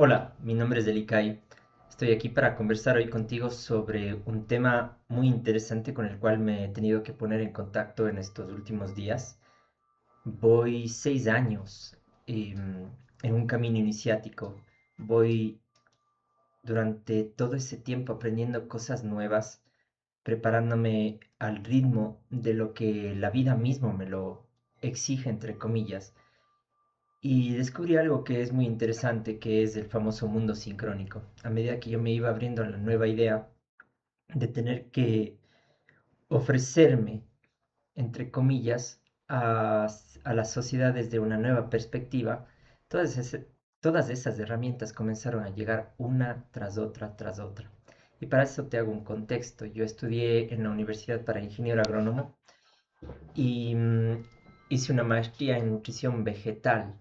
Hola, mi nombre es Delikai. Estoy aquí para conversar hoy contigo sobre un tema muy interesante con el cual me he tenido que poner en contacto en estos últimos días. Voy 6 años en un camino iniciático. Voy durante todo ese tiempo aprendiendo cosas nuevas, preparándome al ritmo de lo que la vida mismo me lo exige, entre comillas. Y descubrí algo que es muy interesante, que es el famoso mundo sincrónico. A medida que yo me iba abriendo a la nueva idea de tener que ofrecerme, entre comillas, a la sociedad desde una nueva perspectiva, todas, todas esas herramientas comenzaron a llegar una tras otra, tras otra. Y para eso te hago un contexto. Yo estudié en la Universidad para Ingeniero Agrónomo y hice una maestría en nutrición vegetal.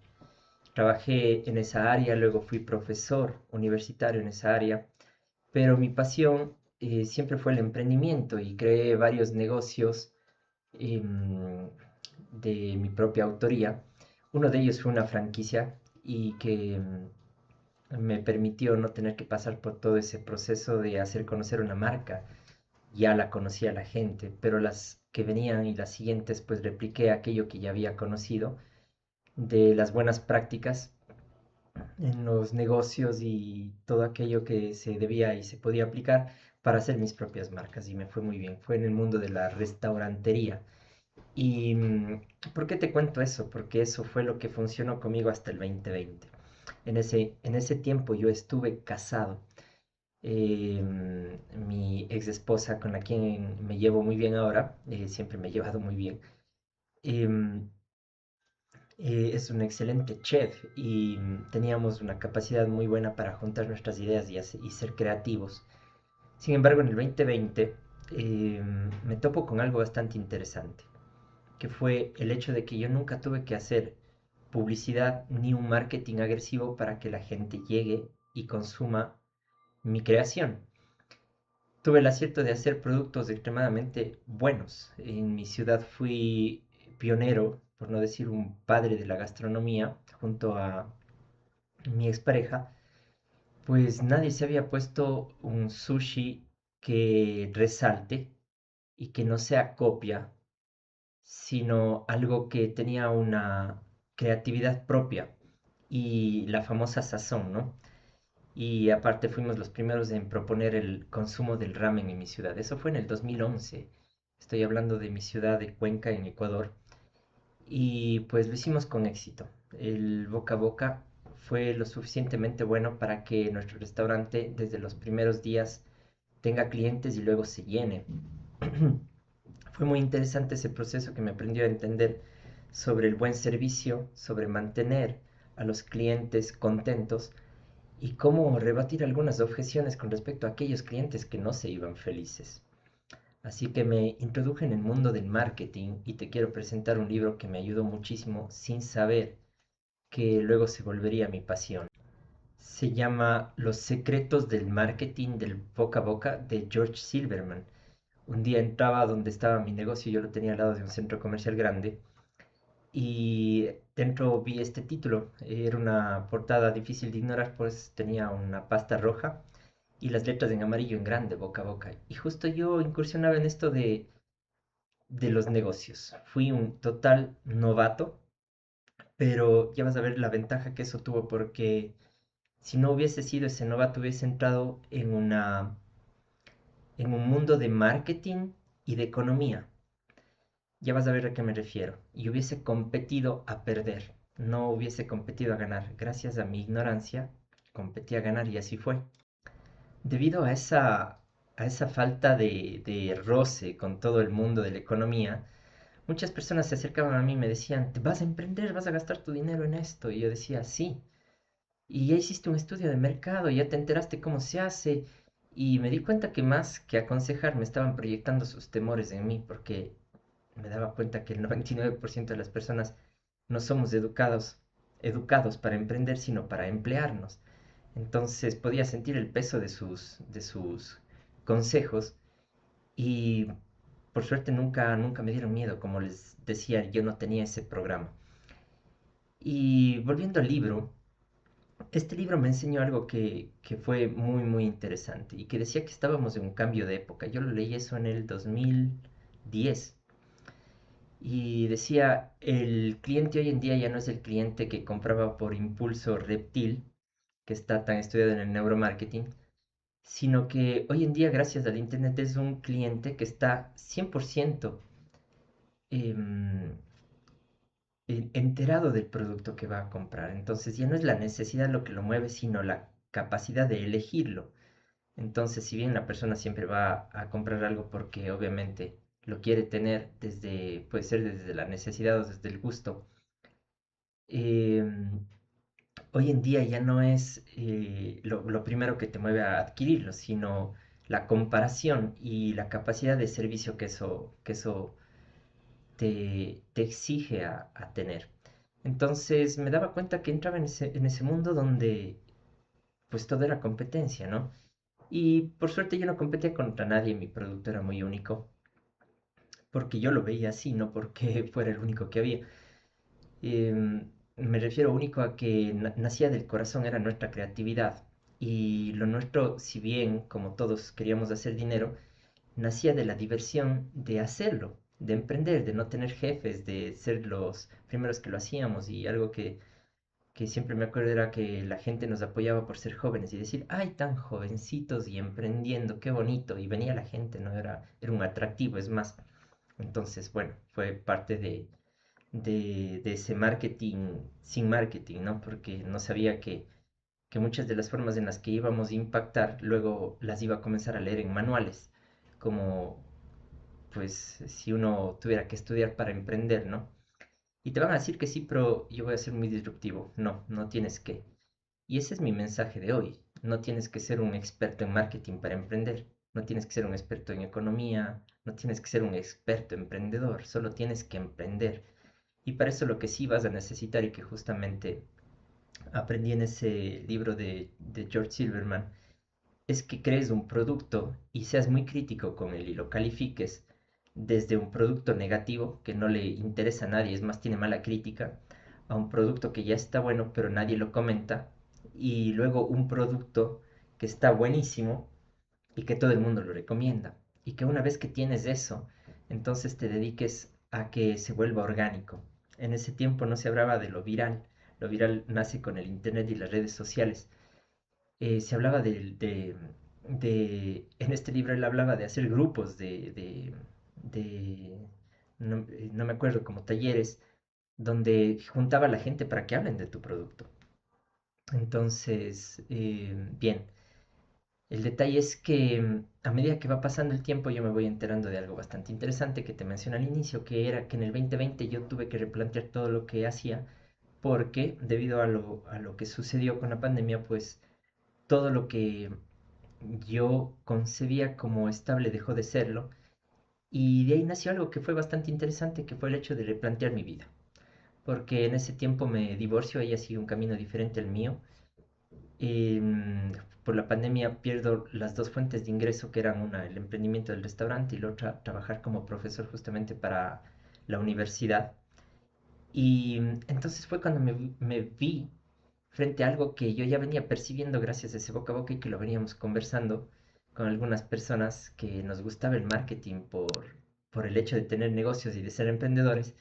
Trabajé en esa área, luego fui profesor universitario en esa área, pero mi pasión siempre fue el emprendimiento y creé varios negocios de mi propia autoría. Uno de ellos fue una franquicia y que me permitió no tener que pasar por todo ese proceso de hacer conocer una marca. Ya la conocía la gente, pero las que venían y las siguientes pues repliqué aquello que ya había conocido de las buenas prácticas en los negocios y todo aquello que se debía y se podía aplicar para hacer mis propias marcas y me fue muy bien. Fue en el mundo de la restaurantería. ¿Y por qué te cuento eso? Porque eso fue lo que funcionó conmigo hasta el 2020. En ese tiempo yo estuve casado. Mi ex esposa, con la quien me llevo muy bien ahora, siempre me he llevado muy bien, em, es un excelente chef y teníamos una capacidad muy buena para juntar nuestras ideas y ser creativos. Sin embargo, en el 2020 me topo con algo bastante interesante, que fue el hecho de que yo nunca tuve que hacer publicidad ni un marketing agresivo para que la gente llegue y consuma mi creación. Tuve el acierto de hacer productos extremadamente buenos. En mi ciudad fui pionero, por no decir un padre de la gastronomía, junto a mi expareja, pues nadie se había puesto un sushi que resalte y que no sea copia, sino algo que tenía una creatividad propia y la famosa sazón, ¿no? Y aparte fuimos los primeros en proponer el consumo del ramen en mi ciudad. Eso fue en el 2011. Estoy hablando de mi ciudad de Cuenca, en Ecuador. Y pues lo hicimos con éxito. El boca a boca fue lo suficientemente bueno para que nuestro restaurante desde los primeros días tenga clientes y luego se llene. Fue muy interesante ese proceso que me aprendió a entender sobre el buen servicio, sobre mantener a los clientes contentos y cómo rebatir algunas objeciones con respecto a aquellos clientes que no se iban felices. Así que me introduje en el mundo del marketing y te quiero presentar un libro que me ayudó muchísimo sin saber que luego se volvería mi pasión. Se llama Los secretos del marketing del boca a boca de George Silverman. Un día entraba donde estaba mi negocio, yo lo tenía al lado de un centro comercial grande y dentro vi este título. Era una portada difícil de ignorar, pues tenía una pasta roja y las letras en amarillo en grande, boca a boca. Y justo yo incursionaba en esto de los negocios. Fui un total novato, pero ya vas a ver la ventaja que eso tuvo porque si no hubiese sido ese novato, hubiese entrado en un mundo de marketing y de economía. Ya vas a ver a qué me refiero. Y hubiese competido a perder, no hubiese competido a ganar. Gracias a mi ignorancia, competí a ganar y así fue. Debido a esa falta de roce con todo el mundo de la economía, muchas personas se acercaban a mí y me decían, ¿te vas a emprender? ¿Vas a gastar tu dinero en esto? Y yo decía, sí. Y ya hiciste un estudio de mercado, ya te enteraste cómo se hace. Y me di cuenta que más que aconsejar me estaban proyectando sus temores en mí, porque me daba cuenta que el 99% de las personas no somos educados para emprender, sino para emplearnos. Entonces podía sentir el peso de sus consejos y por suerte nunca me dieron miedo. Como les decía, yo no tenía ese programa. Y volviendo al libro, Este libro me enseñó algo que fue muy, muy interesante y que decía que estábamos en un cambio de época. Yo lo leí eso en el 2010 y decía, el cliente hoy en día ya no es el cliente que compraba por impulso reptil, que está tan estudiado en el neuromarketing, sino que hoy en día, gracias al Internet, es un cliente que está 100% em, enterado del producto que va a comprar. Entonces ya no es la necesidad lo que lo mueve, sino la capacidad de elegirlo. Entonces, si bien la persona siempre va a comprar algo porque obviamente lo quiere tener desde, puede ser desde la necesidad o desde el gusto, em, hoy en día ya no es lo primero que te mueve a adquirirlo, sino la comparación y la capacidad de servicio que eso te exige a tener. Entonces me daba cuenta que entraba en ese mundo donde pues todo era competencia, ¿no? Y por suerte yo no competía contra nadie, mi producto era muy único, porque yo lo veía así, no porque fuera el único que había. Me refiero único a que nacía del corazón, era nuestra creatividad. Y lo nuestro, si bien como todos queríamos hacer dinero, nacía de la diversión de hacerlo, de emprender, de no tener jefes, de ser los primeros que lo hacíamos. Y algo que siempre me acuerdo era que la gente nos apoyaba por ser jóvenes y decir, ay, tan jovencitos y emprendiendo, qué bonito. Y venía la gente, ¿no? Era un atractivo, es más. Entonces, bueno, fue parte de ese marketing sin marketing, ¿no? Porque no sabía que muchas de las formas en las que íbamos a impactar, luego las iba a comenzar a leer en manuales, como pues si uno tuviera que estudiar para emprender, ¿no? Y te van a decir que sí, pero yo voy a ser muy disruptivo. No, no tienes que. Y ese es mi mensaje de hoy. No tienes que ser un experto en marketing para emprender. No tienes que ser un experto en economía. No tienes que ser un experto emprendedor. Solo tienes que emprender. Y para eso lo que sí vas a necesitar y que justamente aprendí en ese libro de George Silverman es que crees un producto y seas muy crítico con él y lo califiques desde un producto negativo que no le interesa a nadie, es más, tiene mala crítica, a un producto que ya está bueno pero nadie lo comenta, y luego un producto que está buenísimo y que todo el mundo lo recomienda. Y que una vez que tienes eso, entonces te dediques a que se vuelva orgánico. En ese tiempo no se hablaba de lo viral. Lo viral nace con el internet y las redes sociales. Se hablaba en este libro él hablaba de hacer grupos no me acuerdo, como talleres, donde juntaba a la gente para que hablen de tu producto. Entonces, bien, el detalle es que a medida que va pasando el tiempo yo me voy enterando de algo bastante interesante que te mencioné al inicio, que era que en el 2020 yo tuve que replantear todo lo que hacía porque debido a lo que sucedió con la pandemia, pues todo lo que yo concebía como estable dejó de serlo. Y de ahí nació algo que fue bastante interesante, que fue el hecho de replantear mi vida. Porque en ese tiempo me divorcio, ella sigue un camino diferente al mío. Por la pandemia pierdo las dos fuentes de ingreso, que eran una, el emprendimiento del restaurante, y la otra, trabajar como profesor justamente para la universidad. Y entonces fue cuando me vi frente a algo que yo ya venía percibiendo gracias a ese boca a boca y que lo veníamos conversando con algunas personas que nos gustaba el marketing por el hecho de tener negocios y de ser emprendedores,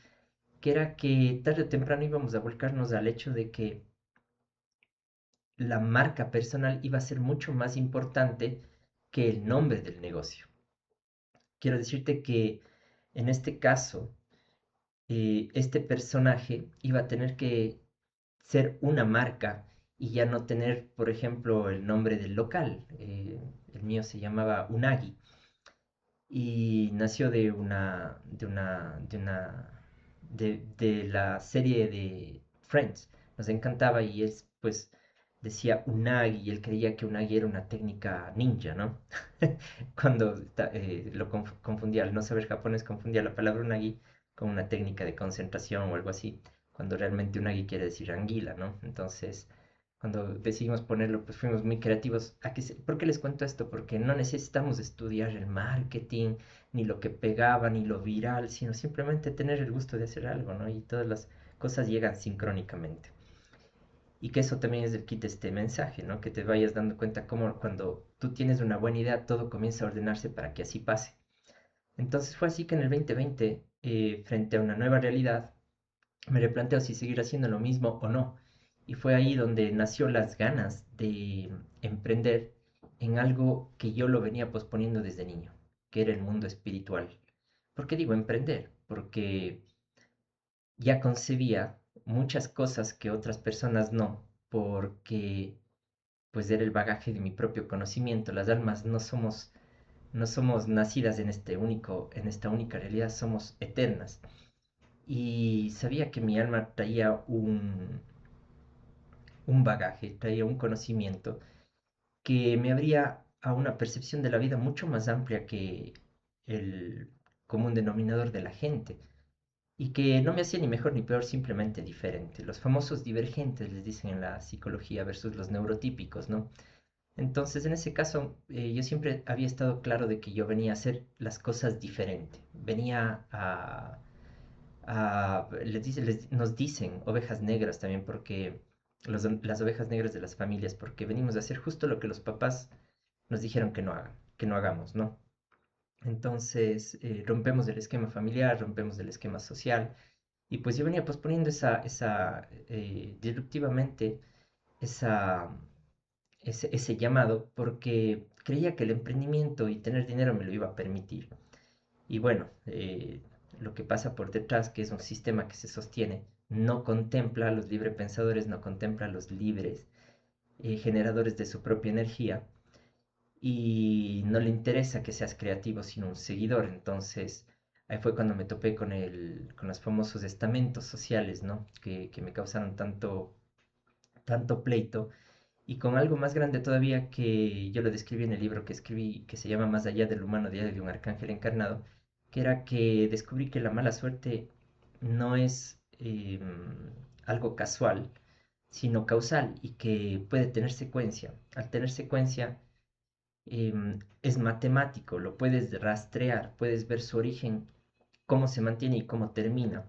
que era que tarde o temprano íbamos a volcarnos al hecho de que la marca personal iba a ser mucho más importante que el nombre del negocio. Quiero decirte que en este caso, este personaje iba a tener que ser una marca y ya no tener, por ejemplo, el nombre del local. El mío se llamaba Unagi y nació de la serie de Friends. Nos encantaba y él, pues, decía Unagi y él creía que Unagi era una técnica ninja, ¿no? Cuando lo confundía, al no saber japonés, confundía la palabra Unagi con una técnica de concentración o algo así, cuando realmente Unagi quiere decir anguila, ¿no? Entonces, cuando decidimos ponerlo, pues fuimos muy creativos. ¿Por qué les cuento esto? Porque no necesitamos estudiar el marketing, ni lo que pegaba, ni lo viral, sino simplemente tener el gusto de hacer algo, ¿no? Y todas las cosas llegan sincrónicamente. y que eso también es el kit de este mensaje, ¿no? Que te vayas dando cuenta cómo cuando tú tienes una buena idea, todo comienza a ordenarse para que así pase. Entonces fue así que en el 2020, frente a una nueva realidad, me replanteo si seguir haciendo lo mismo o no. Y fue ahí donde nació las ganas de emprender en algo que yo lo venía posponiendo desde niño, que era el mundo espiritual. ¿Por qué digo emprender? Porque ya concebía muchas cosas que otras personas no, porque pues era el bagaje de mi propio conocimiento. Las almas no somos nacidas en en esta única realidad, somos eternas. Y sabía que mi alma traía un bagaje, traía un conocimiento que me abría a una percepción de la vida mucho más amplia que el común denominador de la gente y que no me hacía ni mejor ni peor, simplemente diferente. Los famosos divergentes les dicen en la psicología versus los neurotípicos, ¿no? Entonces, en ese caso, yo siempre había estado claro de que yo venía a hacer las cosas diferente. Venía nos dicen ovejas negras también porque las ovejas negras de las familias, porque venimos a hacer justo lo que los papás nos dijeron que no hagan, que no hagamos, ¿no? Entonces, rompemos el esquema familiar, rompemos el esquema social, y pues yo venía posponiendo disruptivamente esa, ese llamado porque creía que el emprendimiento y tener dinero me lo iba a permitir. Y bueno, lo que pasa por detrás, que es un sistema que se sostiene, no contempla a los librepensadores, no contempla a los libres generadores de su propia energía y no le interesa que seas creativo, sino un seguidor. Entonces, ahí fue cuando me topé con los famosos estamentos sociales, ¿no? Que me causaron tanto pleito y con algo más grande todavía que yo lo describí en el libro que escribí, que se llama Más allá del humano, diario de un arcángel encarnado, que era que descubrí que la mala suerte no es algo casual, sino causal y que puede tener secuencia. Al tener secuencia es matemático, lo puedes rastrear, puedes ver su origen, cómo se mantiene y cómo termina.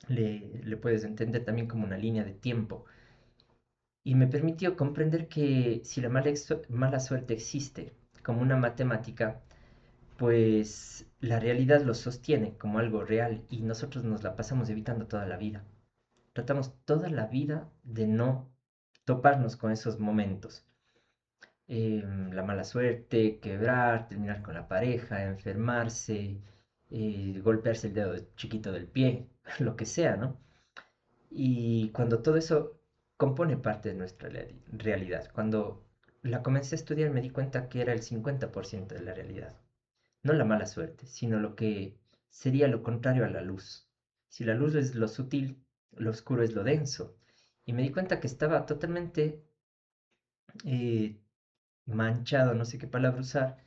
Le puedes entender también como una línea de tiempo y me permitió comprender que si la mala suerte existe como una matemática, pues la realidad lo sostiene como algo real y nosotros nos la pasamos evitando toda la vida. Tratamos toda la vida de no toparnos con esos momentos. La mala suerte, quebrar, terminar con la pareja, enfermarse, golpearse el dedo chiquito del pie, lo que sea, ¿no? Y cuando todo eso compone parte de nuestra realidad, cuando la comencé a estudiar me di cuenta que era el 50% de la realidad. No la mala suerte, sino lo que sería lo contrario a la luz. Si la luz es lo sutil, lo oscuro es lo denso. Y me di cuenta que estaba totalmente eh, manchado, no sé qué palabra usar,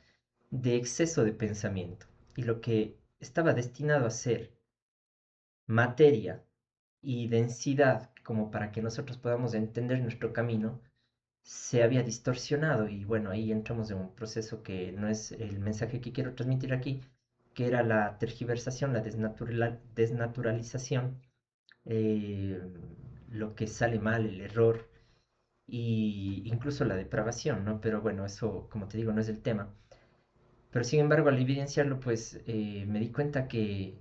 de exceso de pensamiento. Y lo que estaba destinado a ser materia y densidad como para que nosotros podamos entender nuestro camino, se había distorsionado y bueno, ahí entramos en un proceso que no es el mensaje que quiero transmitir aquí, que era la tergiversación, la desnaturalización, eh, lo que sale mal, el error y incluso la depravación, ¿no? Pero bueno, eso, como te digo, no es el tema. Pero sin embargo, al evidenciarlo, pues me di cuenta que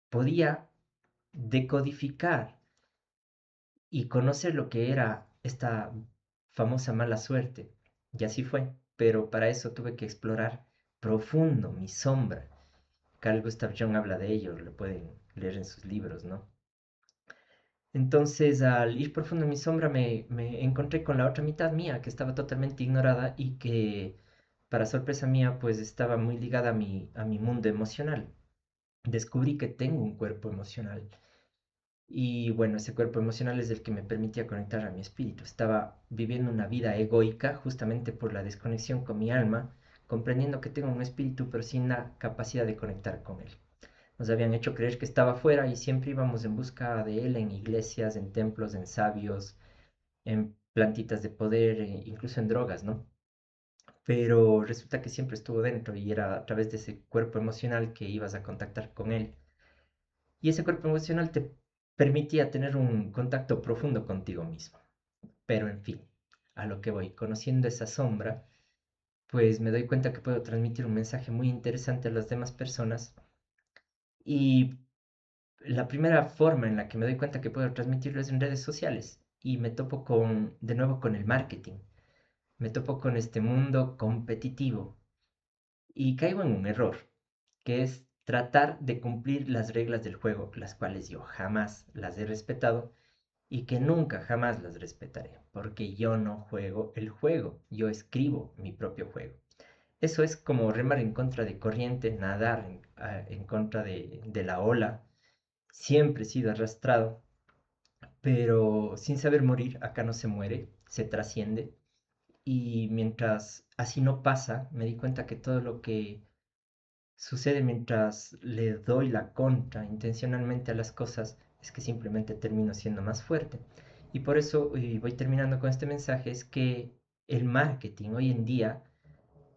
podía decodificar y conocer lo que era esta famosa mala suerte. Y así fue, pero para eso tuve que explorar profundo mi sombra. Carl Gustav Jung habla de ello, lo pueden leer en sus libros, ¿no? Entonces, al ir profundo en mi sombra, me encontré con la otra mitad mía, que estaba totalmente ignorada y que, para sorpresa mía, pues estaba muy ligada a mi mundo emocional. Descubrí que tengo un cuerpo emocional. Y bueno, ese cuerpo emocional es el que me permitía conectar a mi espíritu. Estaba viviendo una vida egoica justamente por la desconexión con mi alma, comprendiendo que tengo un espíritu pero sin la capacidad de conectar con él. Nos habían hecho creer que estaba fuera y siempre íbamos en busca de él en iglesias, en templos, en sabios, en plantitas de poder, incluso en drogas, ¿no? Pero resulta que siempre estuvo dentro y era a través de ese cuerpo emocional que ibas a contactar con él. Y ese cuerpo emocional te permitía tener un contacto profundo contigo mismo. Pero en fin, a lo que voy, conociendo esa sombra, pues me doy cuenta que puedo transmitir un mensaje muy interesante a las demás personas y la primera forma en la que me doy cuenta que puedo transmitirlo es en redes sociales y me topo de nuevo con el marketing, me topo con este mundo competitivo y caigo en un error, que es tratar de cumplir las reglas del juego, las cuales yo jamás las he respetado y que nunca jamás las respetaré, porque yo no juego el juego, yo escribo mi propio juego. Eso es como remar en contra de corriente, nadar en contra de la ola. Siempre he sido arrastrado, pero sin saber morir, acá no se muere, se trasciende. Y mientras así no pasa, me di cuenta que todo lo que sucede mientras le doy la contra intencionalmente a las cosas es que simplemente termino siendo más fuerte. Y por eso, y voy terminando con este mensaje, es que el marketing hoy en día,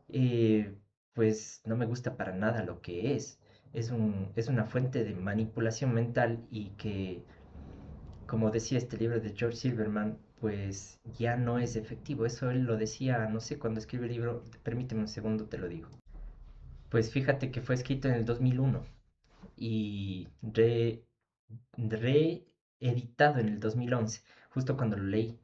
eh, pues no me gusta para nada lo que es. Es una fuente de manipulación mental y que, como decía este libro de George Silverman, pues ya no es efectivo. Eso él lo decía, no sé, cuando escribe el libro, permíteme un segundo, te lo digo. Pues fíjate que fue escrito en el 2001 y reeditado en el 2011, justo cuando lo leí.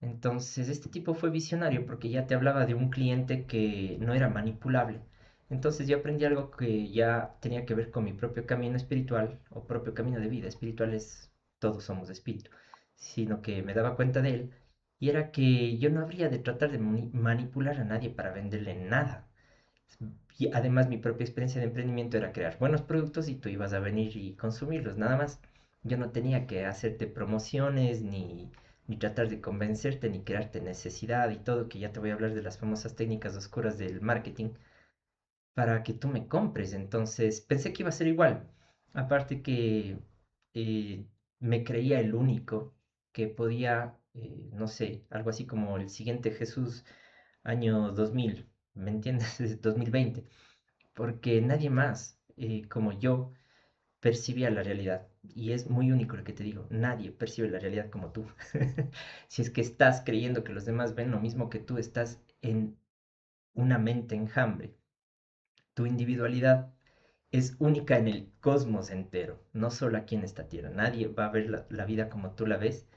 Entonces, este tipo fue visionario porque ya te hablaba de un cliente que no era manipulable. Entonces yo aprendí algo que ya tenía que ver con mi propio camino espiritual o propio camino de vida. Espiritual es, todos somos espíritu, sino que me daba cuenta de él y era que yo no habría de tratar de manipular a nadie para venderle nada. Y además mi propia experiencia de emprendimiento era crear buenos productos y tú ibas a venir y consumirlos, nada más. Yo no tenía que hacerte promociones ni tratar de convencerte ni crearte necesidad y todo, que ya te voy a hablar de las famosas técnicas oscuras del marketing para que tú me compres. Entonces pensé que iba a ser igual. Aparte que eh, me creía el único que podía, no sé, algo así como el siguiente Jesús año 2000, ¿me entiendes? 2020, porque nadie más como yo percibía la realidad. Y es muy único lo que te digo, nadie percibe la realidad como tú. Si es que estás creyendo que los demás ven lo mismo que tú, estás en una mente enjambre. Tu individualidad es única en el cosmos entero, no solo aquí en esta tierra. Nadie va a ver la vida como tú la ves.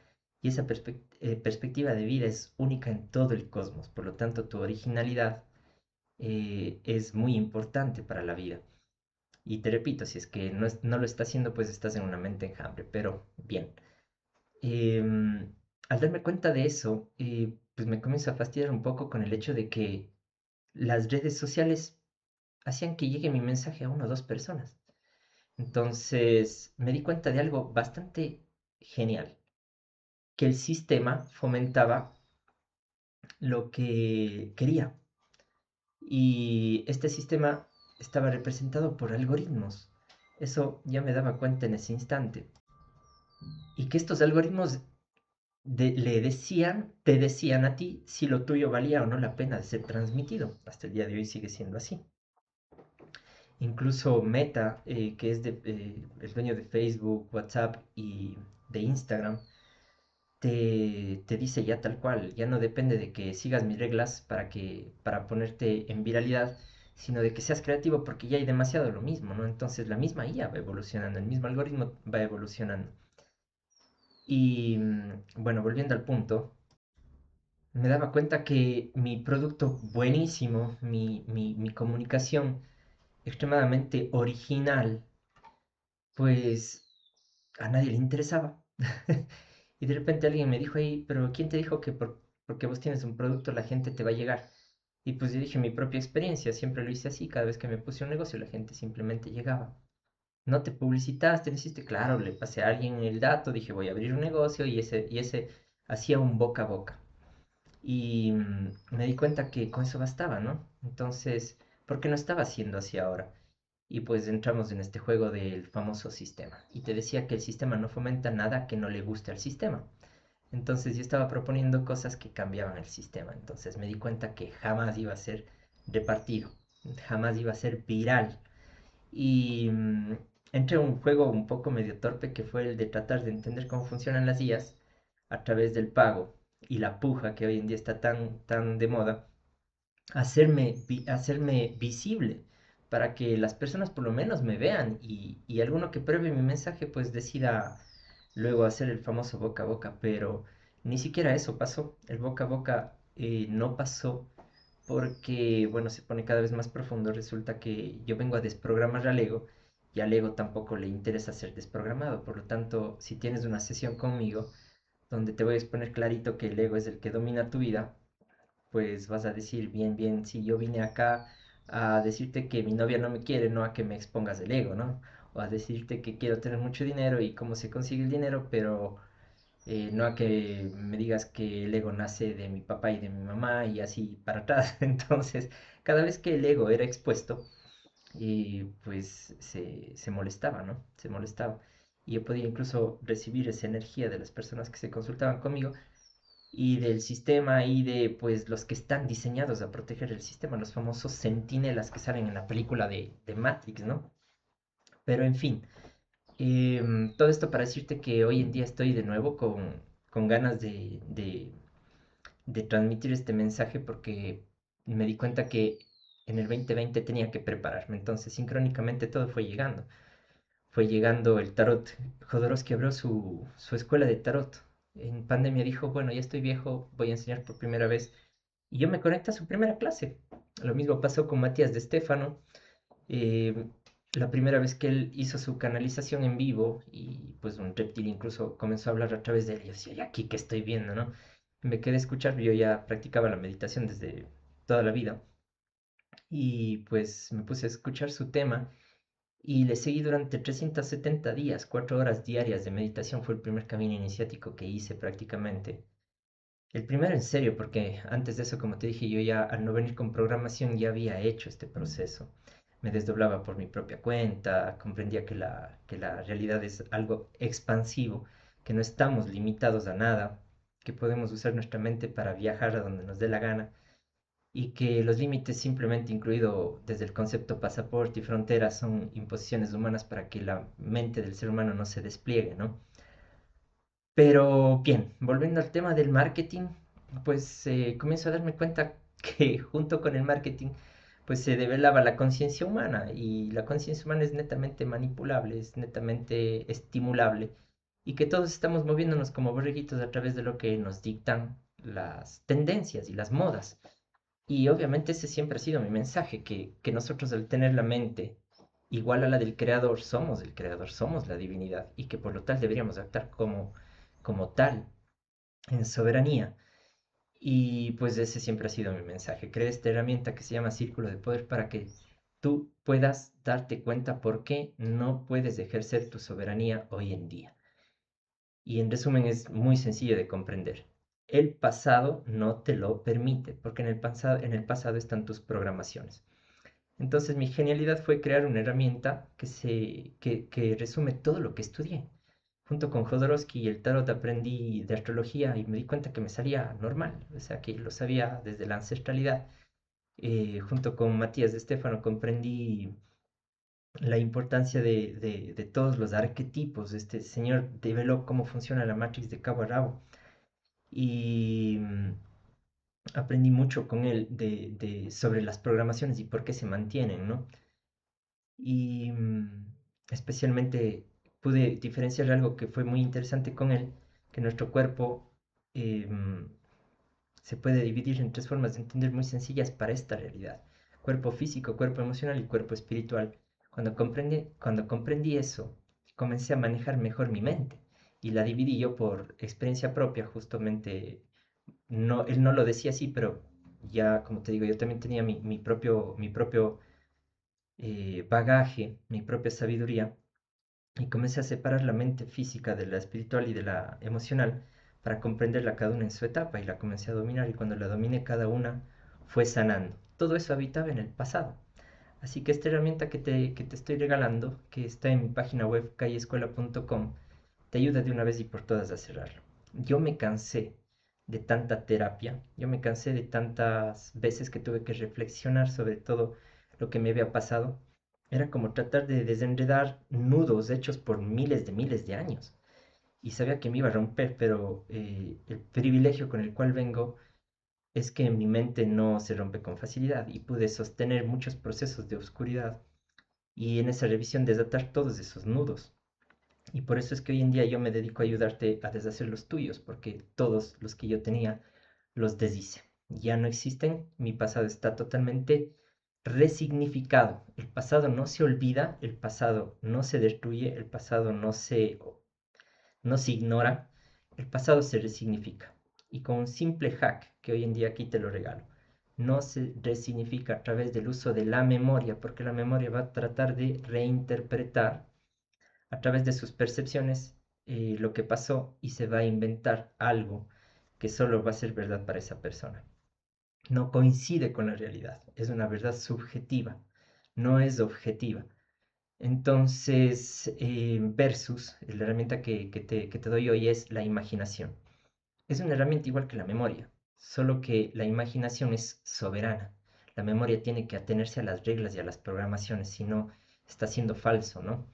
Y esa perspectiva de vida es única en todo el cosmos. Por lo tanto, tu originalidad es muy importante para la vida. Y te repito, si es que no lo está haciendo, pues estás en una mente enjambre. Pero bien, al darme cuenta de eso, pues me comienzo a fastidiar un poco con el hecho de que las redes sociales hacían que llegue mi mensaje a una o dos personas. Entonces me di cuenta de algo bastante genial, que el sistema fomentaba lo que quería. Y este sistema estaba representado por algoritmos. Eso ya me daba cuenta en ese instante. Y que estos algoritmos te decían a ti si lo tuyo valía o no la pena de ser transmitido. Hasta el día de hoy sigue siendo así. Incluso Meta, que es el dueño de Facebook, WhatsApp y de Instagram, te dice ya tal cual, ya no depende de que sigas mis reglas para ponerte en viralidad, sino de que seas creativo porque ya hay demasiado lo mismo, ¿no? Entonces la misma IA va evolucionando, el mismo algoritmo va evolucionando. Y bueno, volviendo al punto, me daba cuenta que mi producto buenísimo, mi comunicación extremadamente original, pues a nadie le interesaba. Y de repente alguien me dijo, hey, pero ¿quién te dijo que porque vos tienes un producto la gente te va a llegar? Y pues yo dije mi propia experiencia, siempre lo hice así, cada vez que me puse un negocio la gente simplemente llegaba. No te publicitaste, no hiciste, claro, le pasé a alguien el dato, dije voy a abrir un negocio y ese hacía un boca a boca. Y me di cuenta que con eso bastaba, ¿no? Entonces, ¿por qué no estaba haciendo así ahora? Y pues entramos en este juego del famoso sistema. Y te decía que el sistema no fomenta nada que no le guste al sistema. Entonces yo estaba proponiendo cosas que cambiaban el sistema. Entonces me di cuenta que jamás iba a ser repartido, jamás iba a ser viral. Y entré a un juego un poco medio torpe que fue el de tratar de entender cómo funcionan las IAs a través del pago y la puja que hoy en día está tan de moda, hacerme visible para que las personas por lo menos me vean y alguno que pruebe mi mensaje pues decida luego hacer el famoso boca a boca, pero ni siquiera eso pasó. El boca a boca no pasó porque, bueno, se pone cada vez más profundo. Resulta que yo vengo a desprogramar al ego y al ego tampoco le interesa ser desprogramado. Por lo tanto, si tienes una sesión conmigo donde te voy a exponer clarito que el ego es el que domina tu vida, pues vas a decir, bien, bien, si yo vine acá a decirte que mi novia no me quiere, no a que me expongas el ego, ¿no? O a decirte que quiero tener mucho dinero y cómo se consigue el dinero, pero no a que me digas que el ego nace de mi papá y de mi mamá y así para atrás. Entonces, cada vez que el ego era expuesto, pues se molestaba, ¿no? Se molestaba. Y yo podía incluso recibir esa energía de las personas que se consultaban conmigo y del sistema y de pues los que están diseñados a proteger el sistema, los famosos centinelas que salen en la película de Matrix, ¿no? Pero en fin, todo esto para decirte que hoy en día estoy de nuevo con ganas de transmitir este mensaje porque me di cuenta que en el 2020 tenía que prepararme, entonces sincrónicamente todo fue llegando. Fue llegando el tarot. Jodorowsky abrió su escuela de tarot. En pandemia dijo, bueno, ya estoy viejo, voy a enseñar por primera vez. Y yo me conecté a su primera clase. Lo mismo pasó con Matías de Stefano. eh, la primera vez que él hizo su canalización en vivo y pues un reptil incluso comenzó a hablar a través de él. Y yo decía, ¿y aquí qué estoy viendo, no? Me quedé a escuchar, yo ya practicaba la meditación desde toda la vida. Y pues me puse a escuchar su tema y le seguí durante 370 días, 4 horas diarias de meditación. Fue el primer camino iniciático que hice prácticamente. El primero en serio, porque antes de eso, como te dije, yo ya al no venir con programación ya había hecho este proceso. Me desdoblaba por mi propia cuenta, comprendía que la realidad es algo expansivo, que no estamos limitados a nada, que podemos usar nuestra mente para viajar a donde nos dé la gana y que los límites simplemente incluido desde el concepto pasaporte y frontera son imposiciones humanas para que la mente del ser humano no se despliegue, ¿no? Pero bien, volviendo al tema del marketing, pues comienzo a darme cuenta que junto con el marketing pues se develaba la conciencia humana y la conciencia humana es netamente manipulable, es netamente estimulable y que todos estamos moviéndonos como borreguitos a través de lo que nos dictan las tendencias y las modas. Y obviamente ese siempre ha sido mi mensaje, que nosotros al tener la mente igual a la del creador, somos el creador, somos la divinidad, y que por lo tal deberíamos actuar como tal, en soberanía. Y pues ese siempre ha sido mi mensaje. Creé esta herramienta que se llama Círculo de Poder para que tú puedas darte cuenta por qué no puedes ejercer tu soberanía hoy en día. Y en resumen es muy sencillo de comprender. El pasado no te lo permite, porque en el pasado están tus programaciones. Entonces mi genialidad fue crear una herramienta que resume todo lo que estudié. Junto con Jodorowsky y el tarot aprendí de astrología y me di cuenta que me salía normal, o sea que lo sabía desde la ancestralidad. Junto con Matías de Stefano comprendí la importancia de todos los arquetipos. Este señor develó cómo funciona la Matrix de cabo a rabo y aprendí mucho con él sobre las programaciones y por qué se mantienen, ¿no? Y especialmente pude diferenciar algo que fue muy interesante con él, que nuestro cuerpo em, se puede dividir en tres formas de entender muy sencillas para esta realidad. Cuerpo físico, cuerpo emocional y cuerpo espiritual. Cuando comprendí eso, comencé a manejar mejor mi mente y la dividí yo por experiencia propia, justamente. No, él no lo decía así, pero ya, como te digo, yo también tenía mi propio bagaje, mi propia sabiduría, y comencé a separar la mente física de la espiritual y de la emocional para comprenderla cada una en su etapa y la comencé a dominar y cuando la dominé cada una fue sanando. Todo eso habitaba en el pasado. Así que esta herramienta que te estoy regalando, que está en mi página web calleescuela.com, te ayuda de una vez y por todas a cerrarlo. Yo me cansé de tanta terapia, yo me cansé de tantas veces que tuve que reflexionar sobre todo lo que me había pasado Era como tratar de desenredar nudos hechos por miles de años. Y sabía que me iba a romper, pero el privilegio con el cual vengo es que mi mente no se rompe con facilidad y pude sostener muchos procesos de oscuridad y en esa revisión desatar todos esos nudos. Y por eso es que hoy en día yo me dedico a ayudarte a deshacer los tuyos, porque todos los que yo tenía los deshice. Ya no existen, mi pasado está totalmente resignificado. El pasado no se olvida, el pasado no se destruye, el pasado no se ignora, el pasado se resignifica. Y con un simple hack, que hoy en día aquí te lo regalo, no se resignifica a través del uso de la memoria, porque la memoria va a tratar de reinterpretar a través de sus percepciones lo que pasó y se va a inventar algo que solo va a ser verdad para esa persona. No coincide con la realidad, es una verdad subjetiva, no es objetiva. Entonces, versus la herramienta que te doy hoy es la imaginación. Es una herramienta igual que la memoria, solo que la imaginación es soberana. La memoria tiene que atenerse a las reglas y a las programaciones, si no, está siendo falso, ¿no?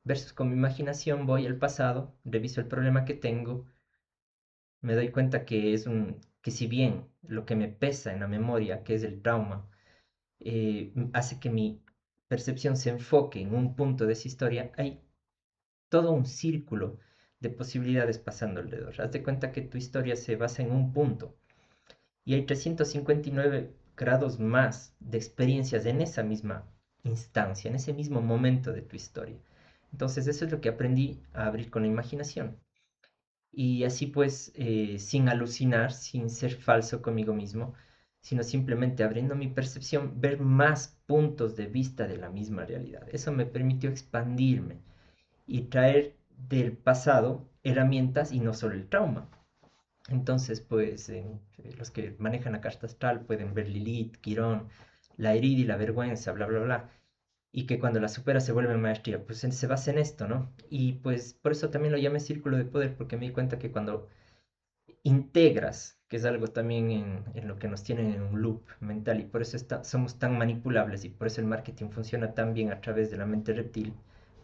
Versus con mi imaginación voy al pasado, reviso el problema que tengo, me doy cuenta que si bien lo que me pesa en la memoria, que es el trauma, hace que mi percepción se enfoque en un punto de esa historia, hay todo un círculo de posibilidades pasando alrededor. Haz de cuenta que tu historia se basa en un punto y hay 359 grados más de experiencias en esa misma instancia, en ese mismo momento de tu historia. Entonces eso es lo que aprendí a abrir con la imaginación. Y así pues, sin alucinar, sin ser falso conmigo mismo, sino simplemente abriendo mi percepción, ver más puntos de vista de la misma realidad. Eso me permitió expandirme y traer del pasado herramientas y no solo el trauma. Entonces, pues, los que manejan la carta astral pueden ver Lilith, Quirón, la herida y la vergüenza, bla, bla, bla, y que cuando la supera se vuelve maestría, pues se basa en esto, ¿no? Y pues por eso también lo llamé círculo de poder, porque me di cuenta que cuando integras, que es algo también en lo que nos tienen en un loop mental, y por eso somos tan manipulables, y por eso el marketing funciona tan bien a través de la mente reptil,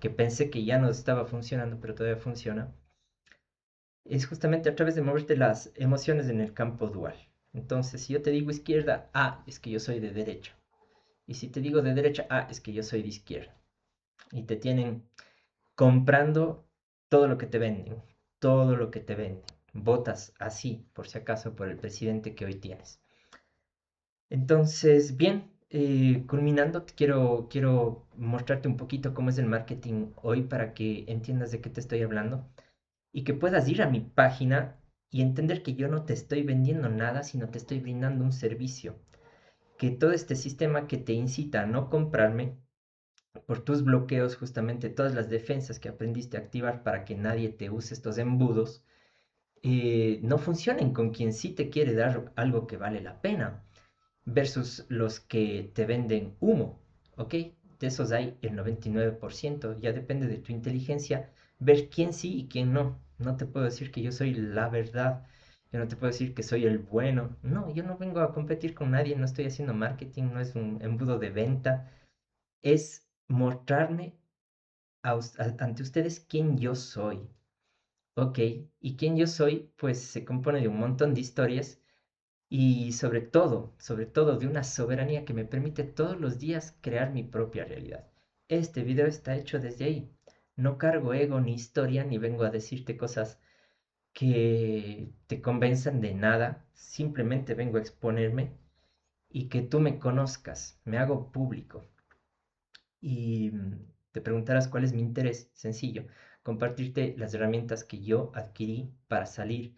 que pensé que ya no estaba funcionando, pero todavía funciona, es justamente a través de moverte las emociones en el campo dual. Entonces, si yo te digo izquierda, es que yo soy de derecha. Y si te digo de derecha, es que yo soy de izquierda. Y te tienen comprando todo lo que te venden, todo lo que te venden. Votas así, por si acaso, por el presidente que hoy tienes. Entonces, bien, culminando, quiero mostrarte un poquito cómo es el marketing hoy para que entiendas de qué te estoy hablando y que puedas ir a mi página y entender que yo no te estoy vendiendo nada, sino te estoy brindando un servicio. Que todo este sistema que te incita a no comprarme por tus bloqueos, justamente todas las defensas que aprendiste a activar para que nadie te use estos embudos, no funcionen con quien sí te quiere dar algo que vale la pena, versus los que te venden humo, ¿ok? De esos hay el 99%, ya depende de tu inteligencia ver quién sí y quién no. No te puedo decir que yo soy la verdad, yo no te puedo decir que soy el bueno, no, yo no vengo a competir con nadie, no estoy haciendo marketing, no es un embudo de venta, es mostrarme ante ustedes quién yo soy, ¿ok? Y quién yo soy, pues se compone de un montón de historias y sobre todo de una soberanía que me permite todos los días crear mi propia realidad. Este video está hecho desde ahí. No cargo ego ni historia, ni vengo a decirte cosas que te convenzan de nada. Simplemente vengo a exponerme y que tú me conozcas. Me hago público. Y te preguntarás cuál es mi interés. Sencillo, compartirte las herramientas que yo adquirí para salir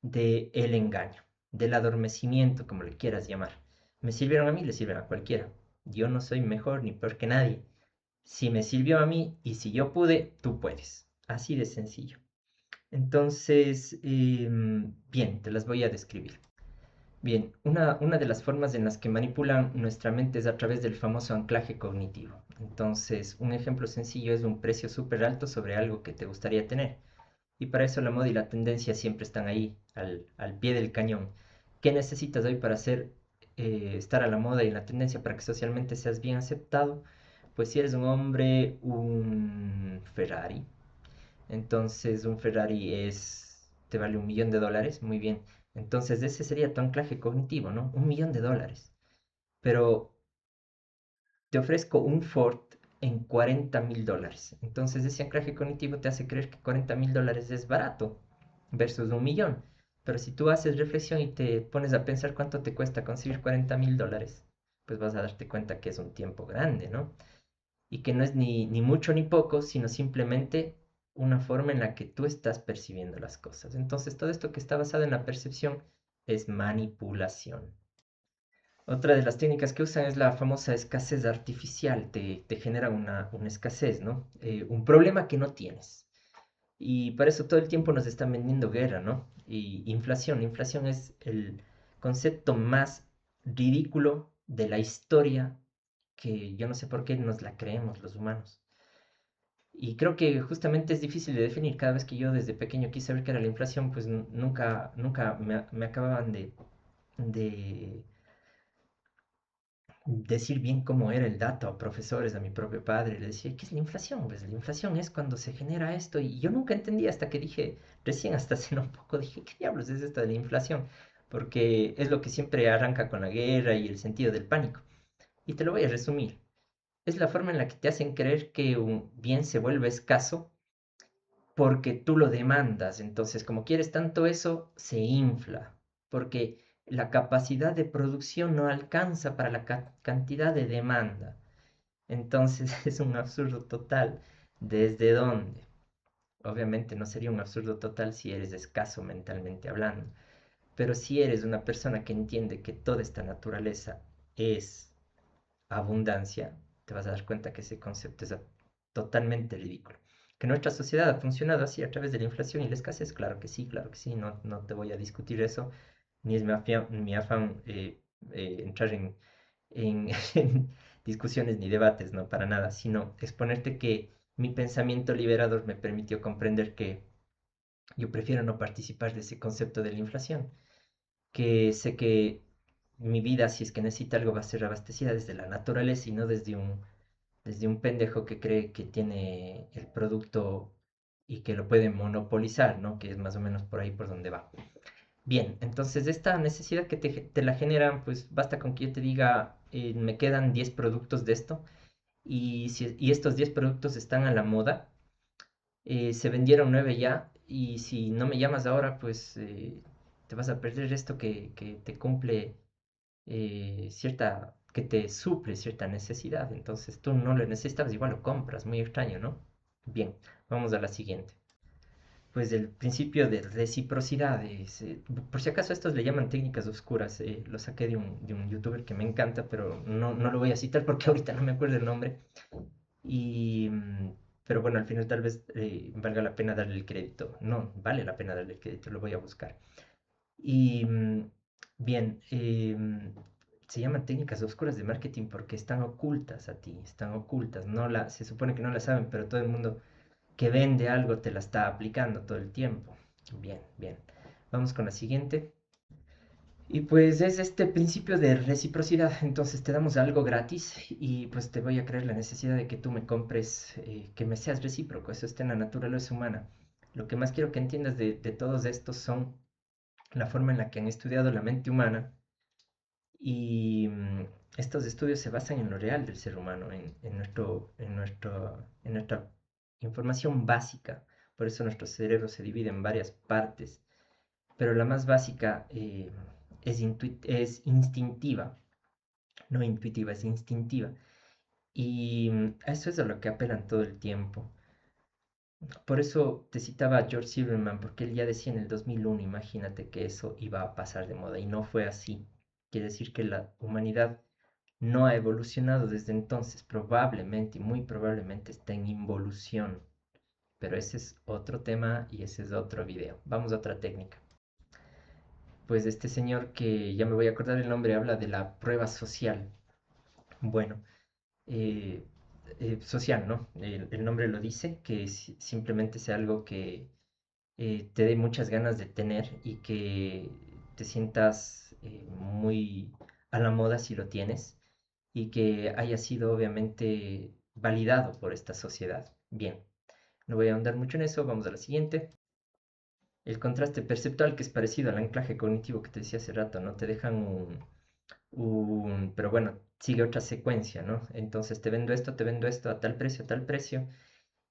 del engaño, del adormecimiento, como le quieras llamar. Me sirvieron a mí, le sirven a cualquiera. Yo no soy mejor ni peor que nadie. Si me sirvió a mí y si yo pude, tú puedes. Así de sencillo. Entonces, bien, te las voy a describir. Bien, una de las formas en las que manipulan nuestra mente es a través del famoso anclaje cognitivo. Entonces, un ejemplo sencillo es un precio súper alto sobre algo que te gustaría tener. Y para eso la moda y la tendencia siempre están ahí, al pie del cañón. ¿Qué necesitas hoy para estar a la moda y en la tendencia para que socialmente seas bien aceptado? Pues si eres un hombre, un Ferrari. Entonces un Ferrari te vale $1.000.000, muy bien. Entonces ese sería tu anclaje cognitivo, ¿no? $1.000.000. Pero te ofrezco un Ford en $40.000. Entonces ese anclaje cognitivo te hace creer que $40.000 es barato versus 1.000.000. Pero si tú haces reflexión y te pones a pensar cuánto te cuesta conseguir $40.000, pues vas a darte cuenta que es un tiempo grande, ¿no? Y que no es ni mucho ni poco, sino simplemente una forma en la que tú estás percibiendo las cosas. Entonces todo esto que está basado en la percepción es manipulación. Otra de las técnicas que usan es la famosa escasez artificial. Te genera una escasez, ¿no? Un problema que no tienes. Y para eso todo el tiempo nos están vendiendo guerra, ¿no? Y inflación. Inflación es el concepto más ridículo de la historia que yo no sé por qué nos la creemos los humanos. Y creo que justamente es difícil de definir. Cada vez que yo desde pequeño quise saber qué era la inflación, pues nunca me acababan de decir bien cómo era el dato a profesores, a mi propio padre. Le decía, ¿qué es la inflación? Pues la inflación es cuando se genera esto. Y yo nunca entendí hasta que dije, recién hasta hace no poco, dije, ¿qué diablos es esto de la inflación? Porque es lo que siempre arranca con la guerra y el sentido del pánico. Y te lo voy a resumir. Es la forma en la que te hacen creer que un bien se vuelve escaso porque tú lo demandas. Entonces, como quieres tanto eso, se infla, porque la capacidad de producción no alcanza para la cantidad de demanda. Entonces, es un absurdo total. ¿Desde dónde? Obviamente no sería un absurdo total si eres escaso mentalmente hablando, pero si eres una persona que entiende que toda esta naturaleza es abundancia, te vas a dar cuenta que ese concepto es totalmente ridículo. Que nuestra sociedad ha funcionado así a través de la inflación y la escasez, claro que sí, no te voy a discutir eso, ni es mi afán entrar en, en discusiones ni debates, no, para nada, sino exponerte que mi pensamiento liberador me permitió comprender que yo prefiero no participar de ese concepto de la inflación, que sé que mi vida, si es que necesita algo, va a ser abastecida desde la naturaleza y no desde un pendejo que cree que tiene el producto y que lo puede monopolizar, ¿no? Que es más o menos por ahí por donde va. Bien, entonces esta necesidad que te la generan, pues basta con que yo te diga, me quedan 10 productos de esto y estos 10 productos están a la moda, se vendieron 9 ya y si no me llamas ahora, pues te vas a perder esto que te cumple que te suple cierta necesidad. Entonces tú no lo necesitabas, igual lo compras, muy extraño, ¿no? Bien, vamos a la siguiente. Pues el principio de reciprocidad. Por si acaso estos le llaman técnicas oscuras. Lo saqué de un youtuber que me encanta, pero no lo voy a citar porque ahorita no me acuerdo el nombre. Y, pero bueno, al final tal vez valga la pena darle el crédito. No, vale la pena darle el crédito, lo voy a buscar. Y bien, se llaman técnicas oscuras de marketing porque están ocultas a ti, están ocultas. Se supone que no las saben, pero todo el mundo que vende algo te la está aplicando todo el tiempo. Bien, bien. Vamos con la siguiente. Y pues es este principio de reciprocidad. Entonces te damos algo gratis y pues te voy a creer la necesidad de que tú me compres, que me seas recíproco. Eso está en la naturaleza humana. Lo que más quiero que entiendas de todos estos son la forma en la que han estudiado la mente humana y estos estudios se basan en lo real del ser humano, en nuestra información básica. Por eso nuestro cerebro se divide en varias partes, pero la más básica es instintiva, no intuitiva, es instintiva. Y a eso es a lo que apelan todo el tiempo. Por eso te citaba a George Silverman, porque él ya decía en el 2001, imagínate que eso iba a pasar de moda, y no fue así. Quiere decir que la humanidad no ha evolucionado desde entonces, probablemente y muy probablemente está en involución. Pero ese es otro tema y ese es otro video. Vamos a otra técnica. Pues este señor que ya me voy a acordar el nombre habla de la prueba social. Bueno, eh, social, ¿no? El nombre lo dice, que simplemente sea algo que te dé muchas ganas de tener y que te sientas muy a la moda si lo tienes y que haya sido obviamente validado por esta sociedad. Bien, no voy a ahondar mucho en eso, vamos a la siguiente. El contraste perceptual, que es parecido al anclaje cognitivo que te decía hace rato, ¿no? Te dejan pero bueno, sigue otra secuencia, ¿no? Entonces te vendo esto a tal precio,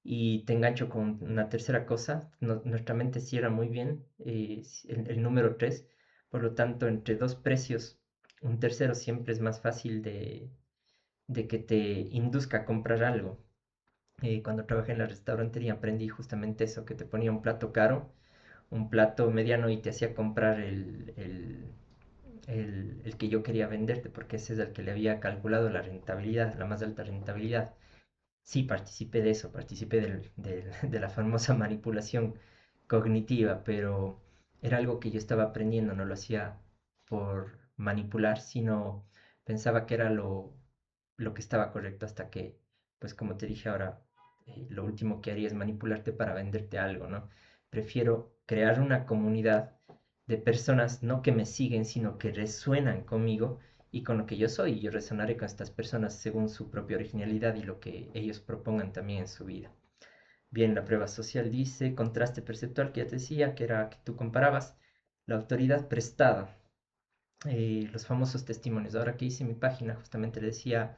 y te engancho con una tercera cosa. Nuestra mente cierra muy bien el número 3, por lo tanto, entre dos precios, un tercero siempre es más fácil de que te induzca a comprar algo. Cuando trabajé en la restaurantería aprendí justamente eso, que te ponía un plato caro, un plato mediano y te hacía comprar el que yo quería venderte, porque ese es el que le había calculado la rentabilidad, la más alta rentabilidad. Sí, participé de eso, participé de la famosa manipulación cognitiva, pero era algo que yo estaba aprendiendo, no lo hacía por manipular, sino pensaba que era lo que estaba correcto hasta que, pues como te dije ahora, lo último que haría es manipularte para venderte algo, ¿no? Prefiero crear una comunidad de personas no que me siguen, sino que resuenan conmigo y con lo que yo soy. Yo resonaré con estas personas según su propia originalidad y lo que ellos propongan también en su vida. Bien, la prueba social dice, contraste perceptual que ya te decía, que era que tú comparabas la autoridad prestada, los famosos testimonios. Ahora que hice mi página, justamente le decía,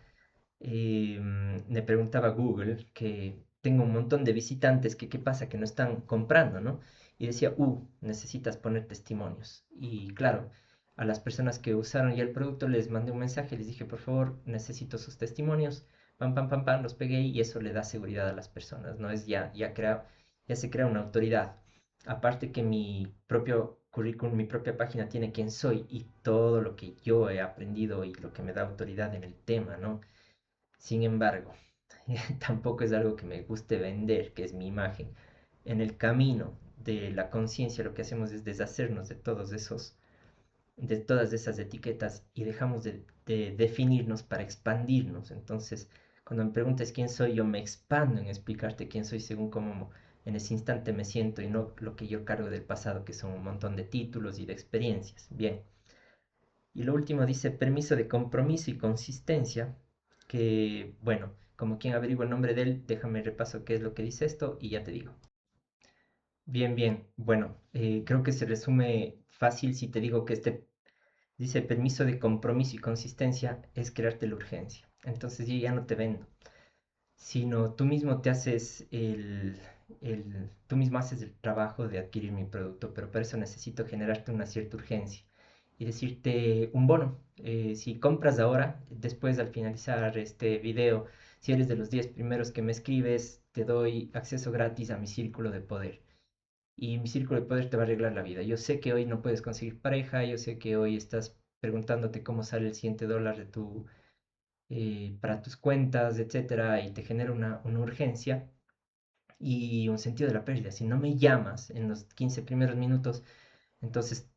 me preguntaba Google que tengo un montón de visitantes que qué pasa, que no están comprando, ¿no? Y decía, necesitas poner testimonios. Y claro, a las personas que usaron ya el producto les mandé un mensaje, les dije, por favor, necesito sus testimonios. Pam, pam, pam, pam, los pegué y eso le da seguridad a las personas, ¿no? Ya se crea una autoridad. Aparte que mi propio currículum, mi propia página tiene quién soy y todo lo que yo he aprendido y lo que me da autoridad en el tema, ¿no? Sin embargo, tampoco es algo que me guste vender, que es mi imagen. En el camino de la conciencia lo que hacemos es deshacernos de todas esas etiquetas y dejamos de definirnos para expandirnos. Entonces, cuando me preguntes quién soy, yo me expando en explicarte quién soy según cómo en ese instante me siento y no lo que yo cargo del pasado, que son un montón de títulos y de experiencias. Bien. Y lo último dice permiso de compromiso y consistencia, que bueno, como quien averigua el nombre de él, déjame repaso qué es lo que dice esto y ya te digo. Bien, bien, bueno, creo que se resume fácil si te digo que este dice permiso de compromiso y consistencia es crearte la urgencia. Entonces yo ya no te vendo, sino tú mismo te haces tú mismo haces el trabajo de adquirir mi producto, pero para eso necesito generarte una cierta urgencia y decirte un bono. Si compras ahora, después al finalizar este video, si eres de los 10 primeros que me escribes, te doy acceso gratis a mi círculo de poder. Y mi círculo de poder te va a arreglar la vida. Yo sé que hoy no puedes conseguir pareja, yo sé que hoy estás preguntándote cómo sale el siguiente dólar para tus cuentas, etcétera, y te genera una urgencia y un sentido de la pérdida. Si no me llamas en los 15 primeros minutos, entonces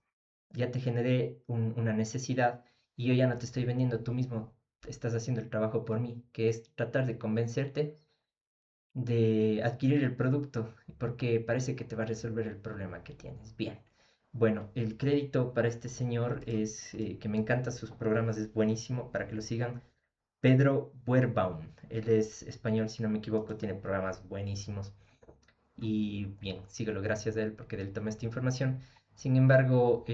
ya te generé una necesidad y yo ya no te estoy vendiendo, tú mismo estás haciendo el trabajo por mí, que es tratar de convencerte de adquirir el producto, porque parece que te va a resolver el problema que tienes. Bien. Bueno, el crédito para este señor es que me encantan sus programas, es buenísimo para que lo sigan. Pedro Buerbaum, él es español, si no me equivoco, tiene programas buenísimos. Y bien, síguelo, gracias a él porque de él tomé esta información. Sin embargo,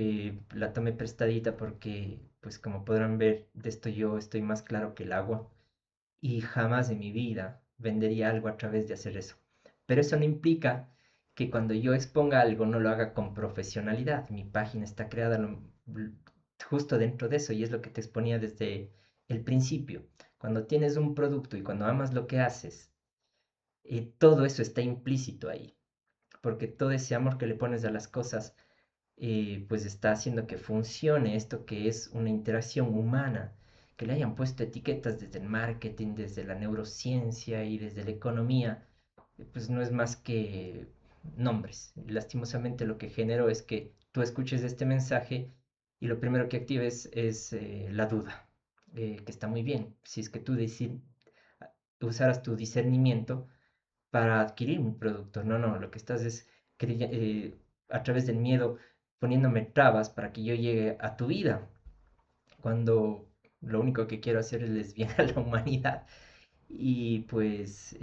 la tomé prestadita porque, pues como podrán ver, de esto yo estoy más claro que el agua y jamás en mi vida vendería algo a través de hacer eso. Pero eso no implica que cuando yo exponga algo no lo haga con profesionalidad. Mi página está creada justo dentro de eso y es lo que te exponía desde el principio. Cuando tienes un producto y cuando amas lo que haces, todo eso está implícito ahí, porque todo ese amor que le pones a las cosas, pues está haciendo que funcione esto que es una interacción humana, que le hayan puesto etiquetas desde el marketing, desde la neurociencia y desde la economía, pues no es más que nombres. Lastimosamente lo que generó es que tú escuches este mensaje y lo primero que actives es la duda, que está muy bien. Si es que tú usaras tu discernimiento para adquirir un producto. No, no, lo que estás es a través del miedo poniéndome trabas para que yo llegue a tu vida, cuando lo único que quiero hacer es bien a la humanidad. Y pues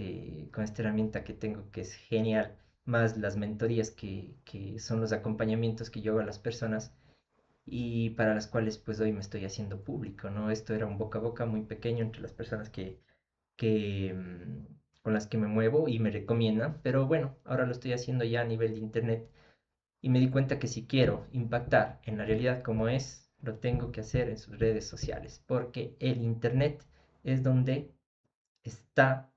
con esta herramienta que tengo que es genial, más las mentorías que son los acompañamientos que yo hago a las personas y para las cuales pues hoy me estoy haciendo público, ¿no? Esto era un boca a boca muy pequeño entre las personas con las que me muevo y me recomiendan, pero bueno, ahora lo estoy haciendo ya a nivel de internet y me di cuenta que si quiero impactar en la realidad como es, lo tengo que hacer en sus redes sociales, porque el internet es donde está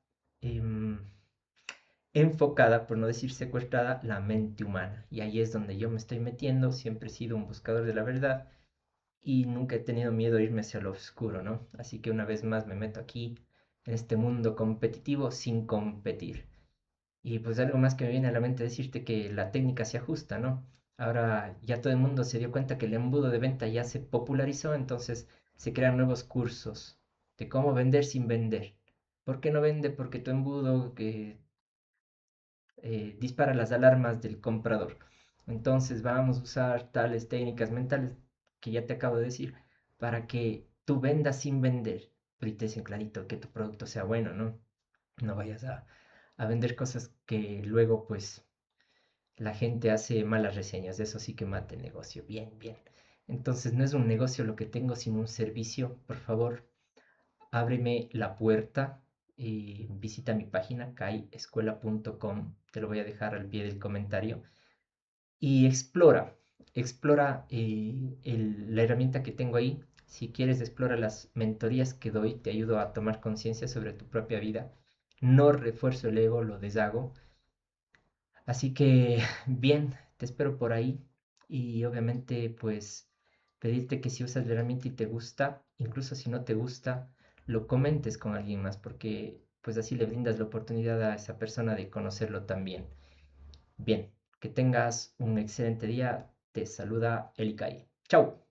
enfocada, por no decir secuestrada, la mente humana. Y ahí es donde yo me estoy metiendo, siempre he sido un buscador de la verdad y nunca he tenido miedo a irme hacia lo oscuro, ¿no? Así que una vez más me meto aquí, en este mundo competitivo, sin competir. Y pues algo más que me viene a la mente decirte que la técnica se ajusta, ¿no? Ahora ya todo el mundo se dio cuenta que el embudo de venta ya se popularizó, entonces se crean nuevos cursos de cómo vender sin vender. ¿Por qué no vende? Porque tu embudo dispara las alarmas del comprador. Entonces vamos a usar tales técnicas mentales que ya te acabo de decir para que tú vendas sin vender. Pero y te dicen clarito que tu producto sea bueno, ¿no? No vayas a vender cosas que luego pues la gente hace malas reseñas. Eso sí que mata el negocio. Bien, bien. Entonces no es un negocio lo que tengo, sino un servicio. Por favor, ábreme la puerta y visita mi página kaiescuela.com, te lo voy a dejar al pie del comentario, y explora la herramienta que tengo ahí. Si quieres, explora las mentorías que doy, te ayudo a tomar conciencia sobre tu propia vida. No refuerzo el ego, lo deshago. Así que bien, te espero por ahí y obviamente pues pedirte que si usas la herramienta y te gusta, incluso si no te gusta, lo comentes con alguien más porque pues así le brindas la oportunidad a esa persona de conocerlo también. Bien, que tengas un excelente día. Te saluda Elikai. Chao.